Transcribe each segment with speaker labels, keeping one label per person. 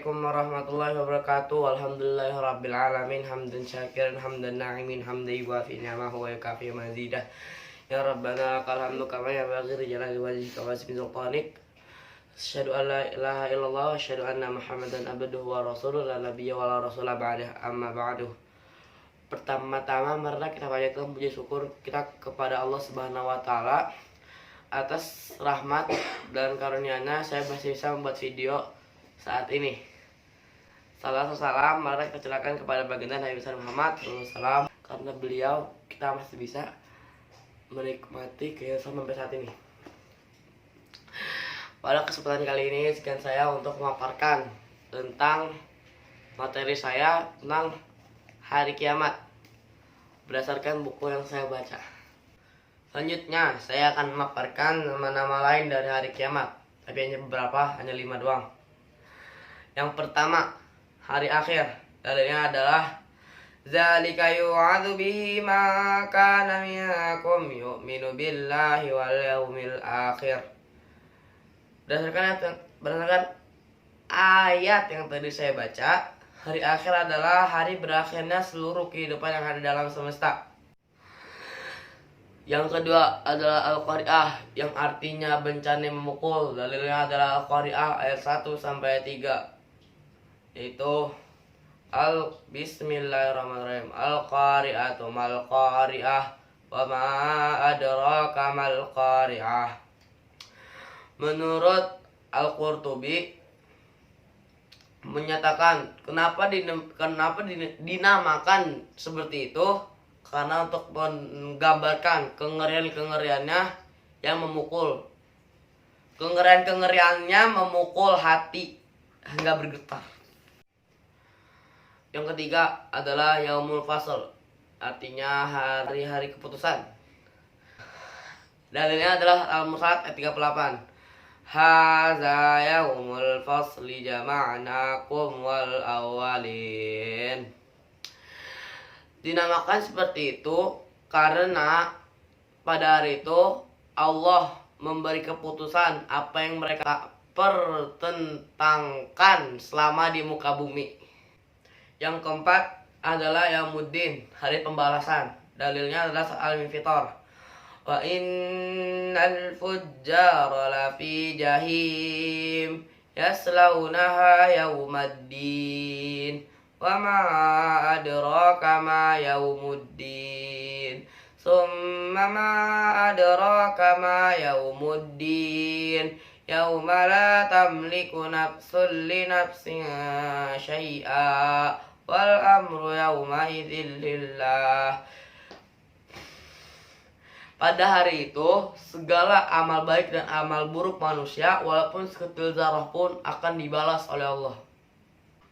Speaker 1: Assalamualaikum warahmatullahi wabarakatuh. Alhamdulillahirabbil alamin hamdan syakiran hamdan na'imin hamdan yuwafi ni'amahu wa yukafi mazidah. Ya Rabbana lakal hamdu kama yanbaghi li jalali wajhika wa azimi sultanik. Asyhadu an la ilaha illallah wa asyhadu anna Muhammadan abduhu wa rasuluhu la nabiyya wa la rasula ba'dah amma ba'du. Pertama-tama marilah kita panjatkan puji syukur kita kepada Allah Subhanahu wa taala atas rahmat dan karunia-Nya saya masih bisa membuat video saat ini. Salam, mari kita kecelakaan kepada baginda Nabi besar Muhammad SAW. Karena beliau kita masih bisa menikmati kehidupan sampai saat ini. Pada kesempatan kali ini sekian saya untuk memaparkan tentang materi saya tentang hari kiamat berdasarkan buku yang saya baca. Selanjutnya saya akan memaparkan nama-nama lain dari hari kiamat, tapi hanya beberapa, hanya 5 doang. Yang pertama, hari akhir. Dalilnya adalah zalika yu'adzu bihi ma kana minkum yu'minu billahi wal yaumil akhir. Berdasarkan ayat yang tadi saya baca, hari akhir adalah hari berakhirnya seluruh kehidupan yang ada dalam semesta. Yang kedua adalah Al-Qari'ah, yang artinya bencana memukul. Dalilnya adalah Al-Qari'ah ayat 1 sampai 3. Yaitu Bismillahirrahmanirrahim. Al-Qari'atu mal qari'ah wa ma adraka mal qari'ah. Menurut Al-Qurtubi menyatakan kenapa dinamakan seperti itu, karena untuk menggambarkan kengerian-kengeriannya yang memukul. Kengerian-kengeriannya memukul hati hingga bergetar. Yang ketiga adalah Yaumul Fasl, artinya hari-hari keputusan. Dalilnya adalah Al-Mursalat ayat 38. Hadza yaumul fasli jama'nakum wal awwalin. Dinamakan seperti itu karena pada hari itu Allah memberi keputusan apa yang mereka pertentangkan selama di muka bumi. Yang keempat adalah Yaumuddin, hari pembalasan. Dalilnya adalah Al-Infitar. Wa innal fujjara lafi jahim yaslaunaha yaumaddin. Wa ma adraka ma yaumuddin. Summa ma adraka ma yaumuddin. Yauma la tamliku nafsun li nafsin syai'a wal amru yauma idzin lillah. Pada hari itu segala amal baik dan amal buruk manusia walaupun sekecil zarah pun akan dibalas oleh Allah.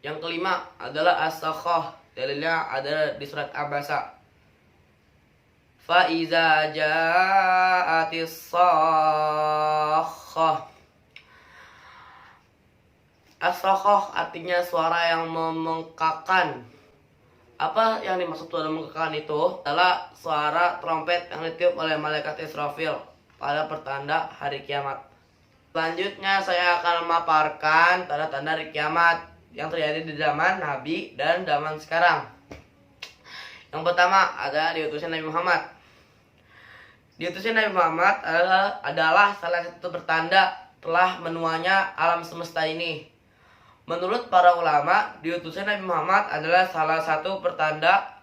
Speaker 1: Yang kelima adalah As-Sakhah. Dalilnya ada di surat Abasa. Fa iza ja'atis sakhah. As-Sakhah artinya suara yang memengkakan. Apa yang dimaksud dengan memengkakan itu adalah suara trompet yang ditiup oleh malaikat Israfil pada pertanda hari kiamat. Selanjutnya saya akan memaparkan tanda-tanda hari kiamat yang terjadi di zaman Nabi dan zaman sekarang. Yang pertama ada diutusnya Nabi Muhammad. Diutusnya Nabi Muhammad adalah salah satu pertanda telah menuanya alam semesta ini. Menurut para ulama, diutusnya Nabi Muhammad adalah salah satu pertanda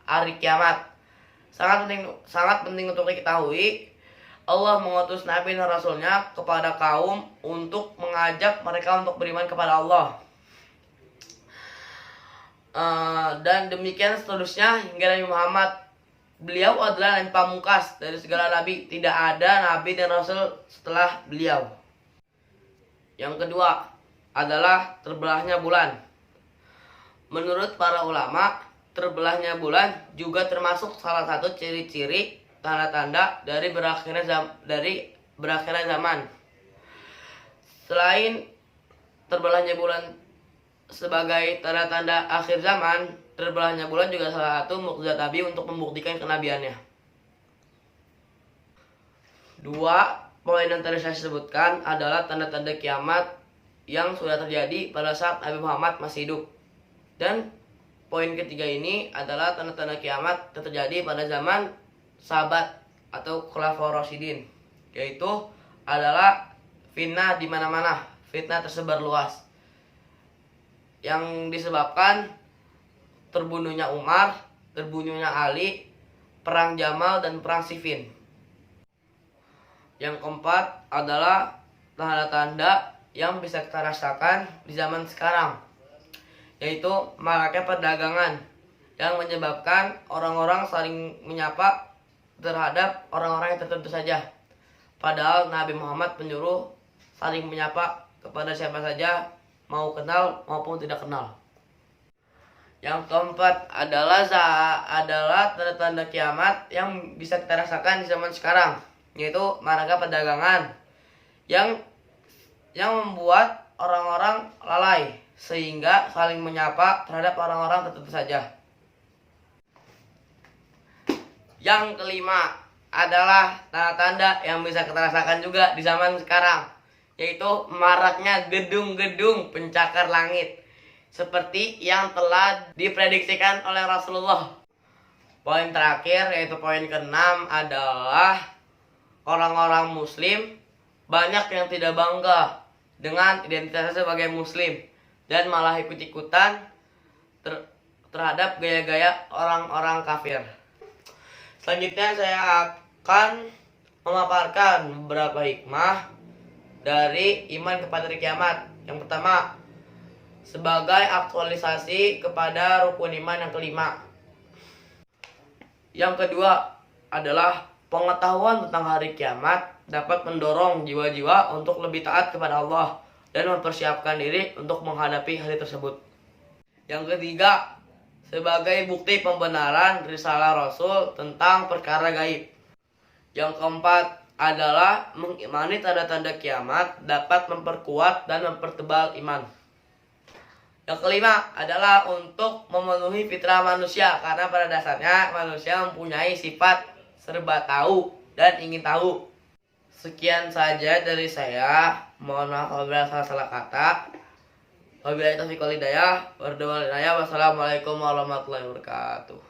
Speaker 1: hari kiamat. Sangat penting untuk diketahui, Allah mengutus Nabi dan Rasulnya kepada kaum untuk mengajak mereka untuk beriman kepada Allah. Dan demikian seterusnya hingga Nabi Muhammad. Beliau adalah Nabi pamungkas dari segala nabi. Tidak ada nabi dan rasul setelah beliau. Yang kedua adalah terbelahnya bulan. Menurut para ulama, terbelahnya bulan juga termasuk salah satu ciri-ciri tanda-tanda dari berakhirnya zaman. Selain terbelahnya bulan sebagai tanda-tanda akhir zaman, terbelahnya bulan juga salah satu mukjizat Nabi untuk membuktikan kenabiannya. 2 poin yang tadi saya sebutkan adalah tanda-tanda kiamat yang sudah terjadi pada saat Nabi Muhammad masih hidup. Dan poin ketiga ini adalah tanda-tanda kiamat yang terjadi pada zaman sahabat atau Khulafaur Rasyidin, yaitu adalah fitnah di mana-mana, fitnah tersebar luas yang disebabkan terbunuhnya Umar, terbunuhnya Ali, perang Jamal dan perang Siffin. Yang keempat adalah tanda-tanda yang bisa kita rasakan di zaman sekarang, yaitu maraknya perdagangan yang menyebabkan orang-orang saling menyapa terhadap orang-orang yang tertentu saja. Padahal Nabi Muhammad menyuruh saling menyapa kepada siapa saja, mau kenal maupun tidak kenal. Yang keempat adalah tanda-tanda kiamat yang bisa kita rasakan di zaman sekarang, yaitu maraknya perdagangan yang membuat orang-orang lalai sehingga saling menyapa terhadap orang-orang tertentu saja. Yang kelima adalah tanda-tanda yang bisa kita rasakan juga di zaman sekarang, yaitu maraknya gedung-gedung pencakar langit seperti yang telah diprediksikan oleh Rasulullah. Poin terakhir, yaitu poin keenam, adalah orang-orang muslim banyak yang tidak bangga dengan identitasnya sebagai muslim dan malah ikut-ikutan terhadap gaya-gaya orang-orang kafir. Selanjutnya saya akan memaparkan beberapa hikmah dari iman kepada hari kiamat. Yang pertama, sebagai aktualisasi kepada rukun iman yang kelima. Yang kedua adalah pengetahuan tentang hari kiamat dapat mendorong jiwa-jiwa untuk lebih taat kepada Allah dan mempersiapkan diri untuk menghadapi hari tersebut. Yang ketiga, sebagai bukti pembenaran risalah Rasul tentang perkara gaib. Yang keempat adalah mengimani tanda-tanda kiamat dapat memperkuat dan mempertebal iman. Yang kelima adalah untuk memenuhi fitrah manusia, karena pada dasarnya manusia mempunyai sifat serba tahu dan ingin tahu. Sekian saja dari saya. Mohon maaf apabila salah kata. Wabillahi taufiq wal hidayah. Wassalamualaikum warahmatullahi wabarakatuh.